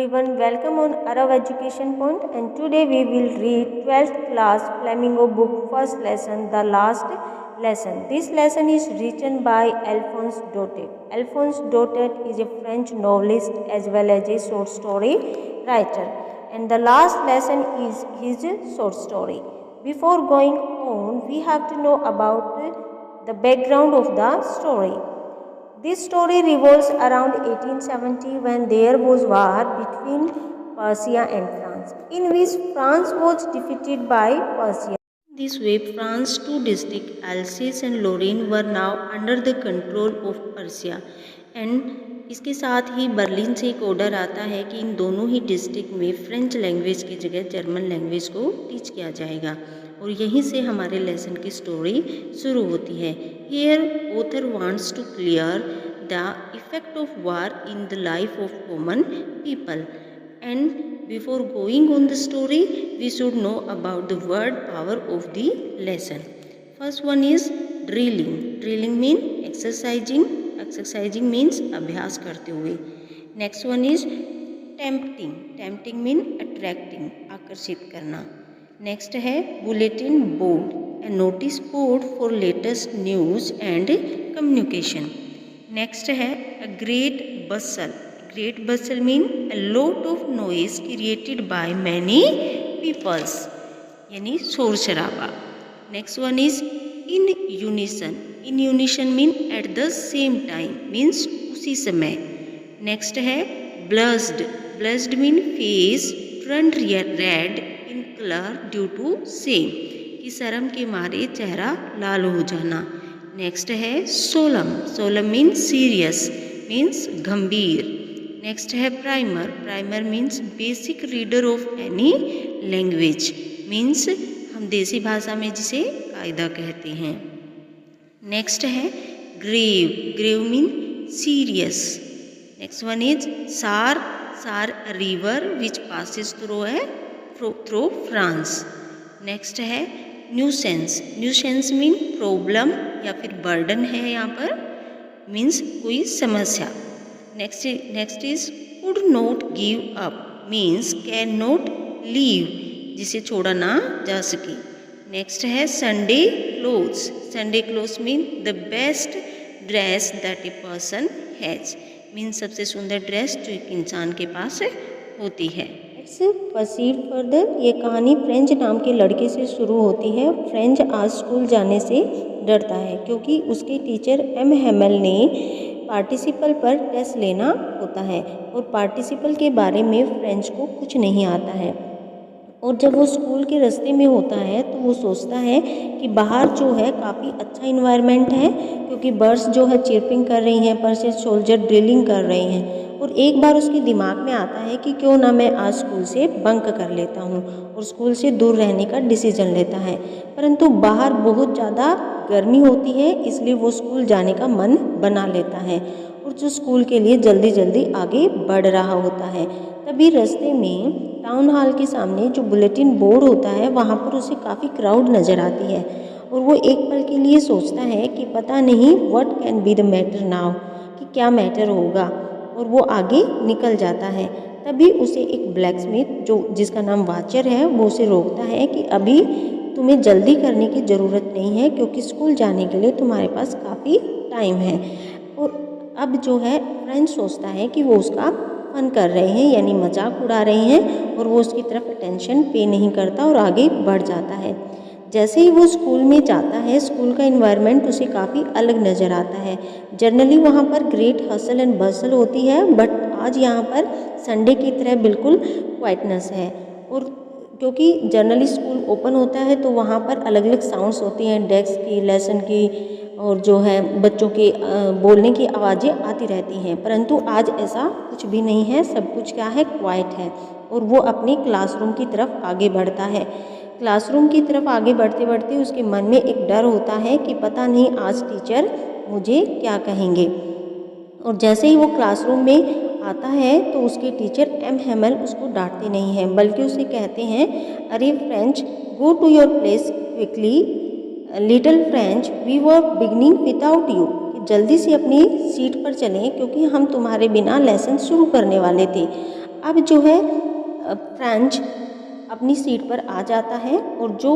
everyone, welcome on Arav Education Point, and today we will read 12th class Flamingo book first lesson, the last lesson. This lesson is written by Alphonse Daudet. Alphonse Daudet is a French novelist as well as a short story writer, and the last lesson is his short story. Before going on, we have to know about the background of the story. This story revolves around 1870 when there was war between Persia and France, in which France was defeated by Persia. This way, France's two districts, Alsace and Lorraine, were now under the control of Persia. And इसके साथ ही Berlin से एक order आता है कि इन दोनों ही district में French language की जगह जर्मन लैंग्वेज को टीच किया जाएगा और यहीं से हमारे लेसन की स्टोरी शुरू होती है. Here author wants to clear the effect of war in the life of common people. And before going on the story we should know about the word power of the lesson. First one is drilling. Drilling mean exercising. Exercising means अभ्यास करते हुए. Next one is tempting. Tempting mean attracting, आकर्षित करना. Next है bulletin board, a notice board for latest news and communication. Next है अ great bustle. Great bustle mean a lot of noise created by many peoples, यानी शोर शराबा. Next one is in unison. In unison mean at the same time, means उसी समय. Next है blushed. Blushed mean face turn red in colour due to shame, कि शर्म के मारे चेहरा लाल हो जाना. नेक्स्ट है सोलम. सोलम मीन सीरियस, मीन्स गंभीर. नेक्स्ट है primer. Primer means basic reader of any language, means हम देसी भाषा में जिसे कायदा कहते हैं. नेक्स्ट है grave. Grave mean serious. Next one is Saar. Saar a river which passes through France. Next है न्यूसेंस. न्यूसेंस मीन प्रॉब्लम या फिर बर्डन है यहाँ पर, मीन्स कोई समस्या. Next is could not give up, means can not leave, जिसे छोड़ा ना जा सके. नेक्स्ट है Sunday clothes. Sunday clothes mean the best dress that a person has, mean सबसे सुंदर ड्रेस जो एक इंसान के पास होती है. Let's proceed further. ये कहानी फ्रेंच नाम के लड़के से शुरू होती है. फ्रेंच आज स्कूल जाने से डरता है क्योंकि उसके टीचर एम हेमल ने पार्टिसिपल पर टेस्ट लेना होता है और पार्टिसिपल के बारे में फ्रेंच को कुछ नहीं आता है. और जब वो स्कूल के रास्ते में होता है तो वो सोचता है कि बाहर जो है काफ़ी अच्छा इन्वायरमेंट है, क्योंकि बर्ड्स जो है चिरपिंग कर रही हैं, पर से सोल्जर ड्रिलिंग कर रहे हैं. और एक बार उसके दिमाग में आता है कि क्यों ना मैं आज स्कूल से बंक कर लेता हूँ और स्कूल से दूर रहने का डिसीजन लेता है. परंतु बाहर बहुत ज़्यादा गर्मी होती है, इसलिए वो स्कूल जाने का मन बना लेता है और जो स्कूल के लिए जल्दी जल्दी आगे बढ़ रहा होता है. तभी रास्ते में टाउन हॉल के सामने जो बुलेटिन बोर्ड होता है वहाँ पर उसे काफ़ी क्राउड नज़र आती है और वो एक पल के लिए सोचता है कि पता नहीं what can be the matter now, कि क्या मैटर होगा, और वो आगे निकल जाता है. तभी उसे एक ब्लैकस्मिथ जो जिसका नाम वाचर है वो उसे रोकता है कि अभी तुम्हें जल्दी करने की ज़रूरत नहीं है, क्योंकि स्कूल जाने के लिए तुम्हारे पास काफ़ी टाइम है. और अब जो है फ्रेंच सोचता है कि वो उसका फन कर रहे हैं, यानी मजाक उड़ा रहे हैं, और वो उसकी तरफ अटेंशन पे नहीं करता और आगे बढ़ जाता है. जैसे ही वो स्कूल में जाता है, स्कूल का इन्वायरमेंट उसे काफ़ी अलग नज़र आता है. जनरली वहाँ पर ग्रेट हसल एंड बसल होती है, बट आज यहाँ पर संडे की तरह बिल्कुल क्वाइटनेस है. और क्योंकि जनरली स्कूल ओपन होता है तो वहाँ पर अलग अलग साउंड्स होती हैं, डेस्क की, लेसन की, और जो है बच्चों के बोलने की आवाज़ें आती रहती हैं. परंतु आज ऐसा कुछ भी नहीं है, सब कुछ क्या है, क्वाइट है. और वो अपने क्लासरूम की तरफ आगे बढ़ता है. क्लासरूम की तरफ आगे बढ़ते बढ़ते उसके मन में एक डर होता है कि पता नहीं आज टीचर मुझे क्या कहेंगे. और जैसे ही वो क्लासरूम में आता है तो उसके टीचर एम हेमल उसको डांटते नहीं हैं, बल्कि उसे कहते हैं, अरे French, go to your place quickly, little French, we were beginning without you, जल्दी से अपनी सीट पर चलें क्योंकि हम तुम्हारे बिना लेसन शुरू करने वाले थे. अब जो है फ्रेंच अपनी सीट पर आ जाता है और जो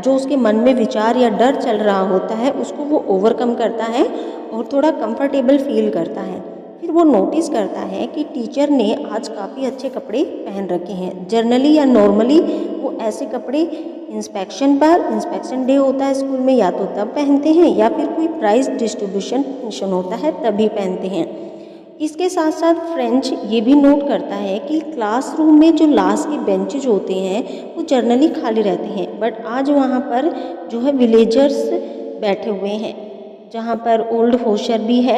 उसके मन में विचार या डर चल रहा होता है उसको वो ओवरकम करता है और थोड़ा कंफर्टेबल फील करता है। फिर वो नोटिस करता है कि टीचर ने आज काफ़ी अच्छे कपड़े पहन रखे हैं। जनरली या नॉर्मली वो ऐसे कपड़े इंस्पेक्शन डे होता है स्कूल में या तो तब पहनते हैं या फिर कोई प्राइज डिस्ट्रीब्यूशन फंक्शन होता है तभी पहनते हैं। इसके साथ साथ फ्रेंच ये भी नोट करता है कि क्लासरूम में जो लास्ट के बेंचेज होते हैं वो जनरली खाली रहते हैं, बट आज वहाँ पर जो है विलेजर्स बैठे हुए हैं, जहाँ पर ओल्ड होशर भी है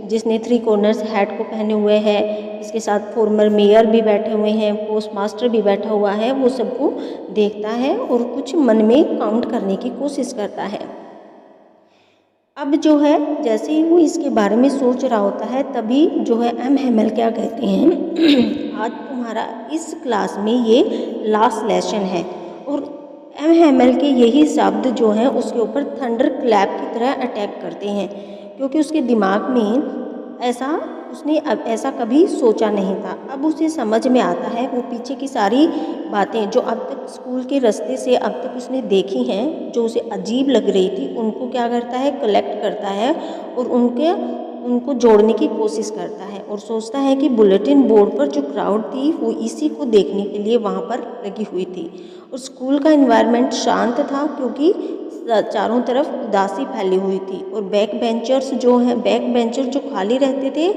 जिसने 3 कॉर्नर्स हैट को पहने हुए हैं। इसके साथ फॉर्मर मेयर भी बैठे हुए हैं, पोस्ट मास्टर भी बैठा हुआ है। वो सबको देखता है और कुछ मन में काउंट करने की कोशिश करता है। अब जो है जैसे ही वो इसके बारे में सोच रहा होता है तभी जो है एम हेमल क्या कहते हैं आज तुम्हारा इस क्लास में ये लास्ट लेसन है। और एम हेमल के यही शब्द जो हैं उसके ऊपर थंडर क्लैप की तरह अटैक करते हैं, क्योंकि उसके दिमाग में उसने अब ऐसा कभी सोचा नहीं था। अब उसे समझ में आता है वो पीछे की सारी बातें जो अब तक स्कूल के रास्ते से अब तक उसने देखी हैं, जो उसे अजीब लग रही थी, उनको क्या करता है कलेक्ट करता है और उनको जोड़ने की कोशिश करता है और सोचता है कि बुलेटिन बोर्ड पर जो क्राउड थी वो इसी को देखने के लिए वहाँ पर लगी हुई थी। और स्कूल का इन्वायरमेंट शांत था क्योंकि चारों तरफ उदासी फैली हुई थी और बैक बेंचर जो खाली रहते थे,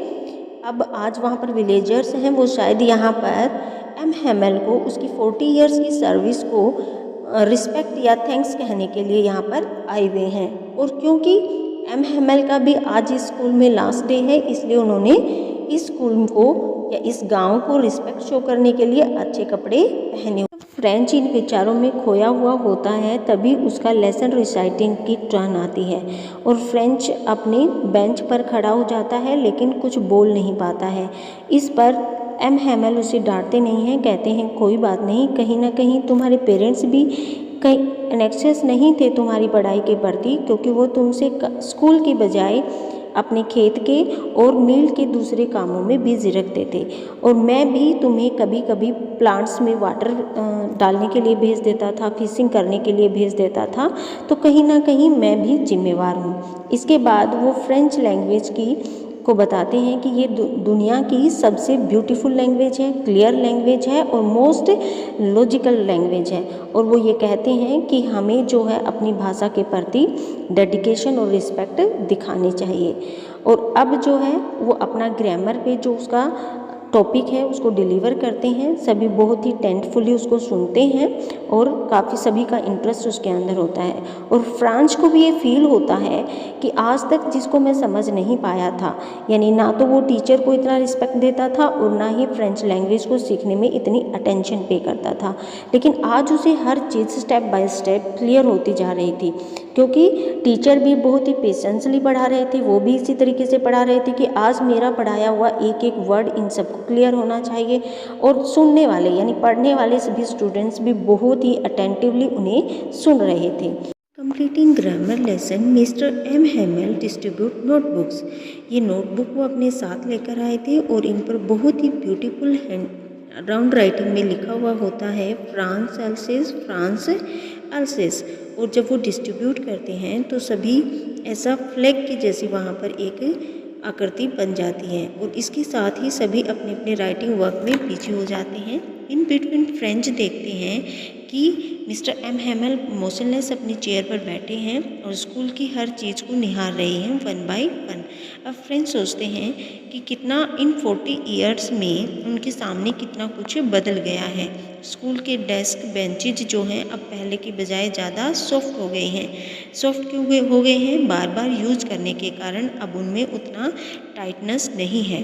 अब आज वहाँ पर विलेजर्स हैं, वो शायद यहाँ पर एम हेमल को उसकी 40 इयर्स की सर्विस को रिस्पेक्ट या थैंक्स कहने के लिए यहाँ पर आए हुए हैं। और क्योंकि एम हेमल का भी आज इस स्कूल में लास्ट डे है, इसलिए उन्होंने इस स्कूल को या इस गांव को रिस्पेक्ट शो करने के लिए अच्छे कपड़े पहने। फ्रेंच इन विचारों में खोया हुआ होता है तभी उसका लेसन रिसाइटिंग की टर्न आती है और फ्रेंच अपने बेंच पर खड़ा हो जाता है लेकिन कुछ बोल नहीं पाता है। इस पर एम हेमल उसे डांटते नहीं हैं, कहते हैं कोई बात नहीं, कहीं ना कहीं तुम्हारे पेरेंट्स भी कहीं एनेक्सियस नहीं थे तुम्हारी पढ़ाई के प्रति, क्योंकि वो तुमसे स्कूल की बजाय अपने खेत के और मील के दूसरे कामों में बिजी रखते थे। और मैं भी तुम्हें कभी कभी प्लांट्स में वाटर डालने के लिए भेज देता था, फिशिंग करने के लिए भेज देता था, तो कहीं ना कहीं मैं भी जिम्मेवार हूँ। इसके बाद वो फ्रेंच लैंग्वेज को बताते हैं कि ये दुनिया की सबसे ब्यूटीफुल लैंग्वेज है, क्लियर लैंग्वेज है और मोस्ट लॉजिकल लैंग्वेज है। और वो ये कहते हैं कि हमें जो है अपनी भाषा के प्रति डेडिकेशन और रिस्पेक्ट दिखानी चाहिए। और अब जो है वो अपना ग्रामर पे जो उसका टॉपिक है उसको डिलीवर करते हैं। सभी बहुत ही टेंटफुली उसको सुनते हैं और काफ़ी सभी का इंटरेस्ट उसके अंदर होता है। और फ्रांस को भी ये फील होता है कि आज तक जिसको मैं समझ नहीं पाया था, यानी ना तो वो टीचर को इतना रिस्पेक्ट देता था और ना ही फ्रेंच लैंग्वेज को सीखने में इतनी अटेंशन पे करता था, लेकिन आज उसे हर चीज़ स्टेप बाय स्टेप क्लियर होती जा रही थी, क्योंकि टीचर भी बहुत ही पेशेंसली पढ़ा रहे थे, वो भी इसी तरीके से पढ़ा रहे थे कि आज मेरा पढ़ाया हुआ एक एक वर्ड इन सबको क्लियर होना चाहिए। और सुनने वाले यानी पढ़ने वाले सभी स्टूडेंट्स भी बहुत ही अटेंटिवली उन्हें सुन रहे थे। Completing grammar lesson mister M Hamel distribute notebooks. ये नोटबुक वो अपने साथ लेकर आए थे और इन पर बहुत ही ब्यूटीफुल राउंड राइटिंग में लिखा हुआ होता है फ्रांस अल्सेस। और जब वो डिस्ट्रीब्यूट करते हैं तो सभी ऐसा फ्लैग की जैसी वहाँ पर एक आकृति बन जाती है और इसके साथ ही सभी अपने अपने राइटिंग वर्क में बिजी हो जाते हैं। इन बिटवीन फ्रेंच देखते हैं कि मिस्टर एम हेमल मोशनलेस अपनी चेयर पर बैठे हैं और स्कूल की हर चीज़ को निहार रहे हैं वन बाय वन। अब फ्रेंच सोचते हैं कि कितना इन 40 इयर्स में उनके सामने कितना कुछ बदल गया है। स्कूल के डेस्क बेंचेज जो हैं अब पहले की बजाय ज़्यादा सॉफ्ट हो गए हैं। सॉफ्ट क्यों हो गए हैं? बार बार यूज करने के कारण अब उनमें उतना टाइटनेस नहीं है।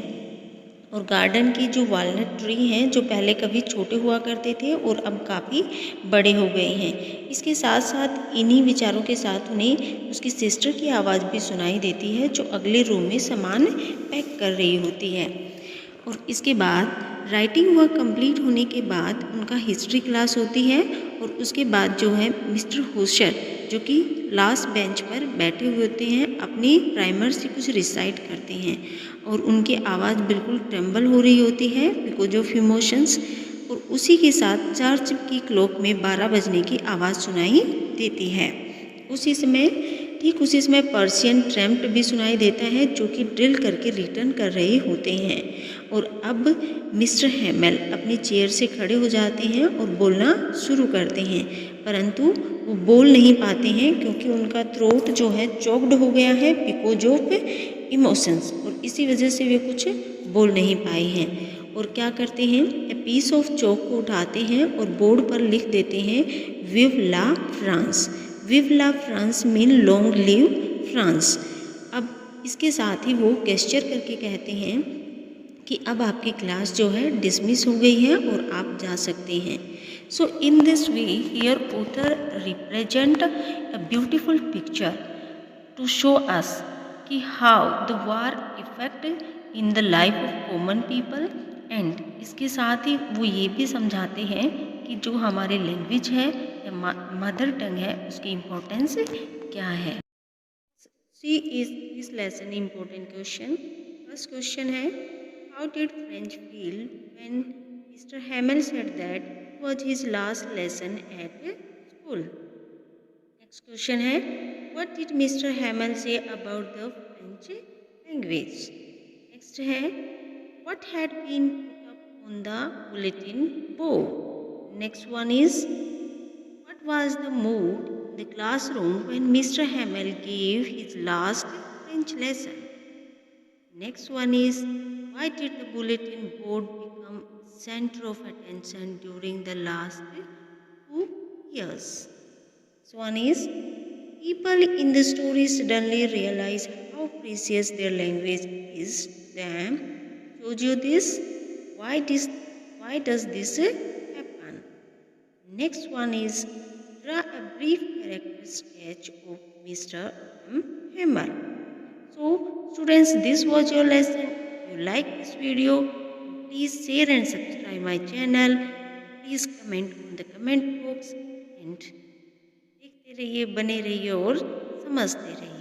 और गार्डन की जो वालनट ट्री हैं जो पहले कभी छोटे हुआ करते थे और अब काफ़ी बड़े हो गए हैं। इसके साथ साथ इन्हीं विचारों के साथ उन्हें उसकी सिस्टर की आवाज़ भी सुनाई देती है जो अगले रूम में सामान पैक कर रही होती है। और इसके बाद राइटिंग वर्क कंप्लीट होने के बाद उनका हिस्ट्री क्लास होती है और उसके बाद जो है मिस्टर होशर जो कि लास्ट बेंच पर बैठे हुए होते हैं, अपनी प्राइमर से कुछ रिसाइट करते हैं और उनकी आवाज़ बिल्कुल ट्रेम्बल हो रही होती है बिकॉज ऑफ इमोशंस। और उसी के साथ चर्च की क्लॉक में 12 बजने की आवाज़ सुनाई देती है। उसी समय ठीक उसी समय पर्शियन ट्रैम्प भी सुनाई देता है जो कि ड्रिल करके रिटर्न कर रहे होते हैं। और अब मिस्टर हैमेल अपनी चेयर से खड़े हो जाते हैं और बोलना शुरू करते हैं, परंतु वो बोल नहीं पाते हैं क्योंकि उनका थ्रोट जो है चोक्ड हो गया है बिकॉज ऑफ इमोशंस, और इसी वजह से वे कुछ बोल नहीं पाए हैं। और क्या करते हैं, ए पीस ऑफ चौक को उठाते हैं और बोर्ड पर लिख देते हैं vive la France. Vive la France mean long live France. अब इसके साथ ही वो गेस्चर करके कहते हैं कि अब आपकी क्लास जो है डिसमिस हो गई है और आप जा सकते हैं। So in this way here author represent a beautiful picture to show us कि how the war effect in the life of common people. And इसके साथ ही वो ये भी समझाते हैं कि जो हमारे लैंग्वेज है या मदर टंग है उसकी इम्पोर्टेंस क्या है। See is this lesson important question. First question है, how did French feel when mister Hamel said that it was his last lesson at school. Next question है, what did mister Hamel say about the French language. Next है, what had been put up on the bulletin board. Next one is, what was the mood in the classroom when Mr. Hamel gave his last French lesson? Next one is, why did the bulletin board become center of attention during the last 2 years? Next one is, people in the story suddenly realize how precious their language is to them. Shows you this. Why this? Why does this happen? Next one is, draw a brief character sketch of Mr. Hammer. So students, this was your lesson. If you like this video, then please share and subscribe my channel, and please comment on the comment box, and देखते रहिए, बने रहिए और समझते रहिए।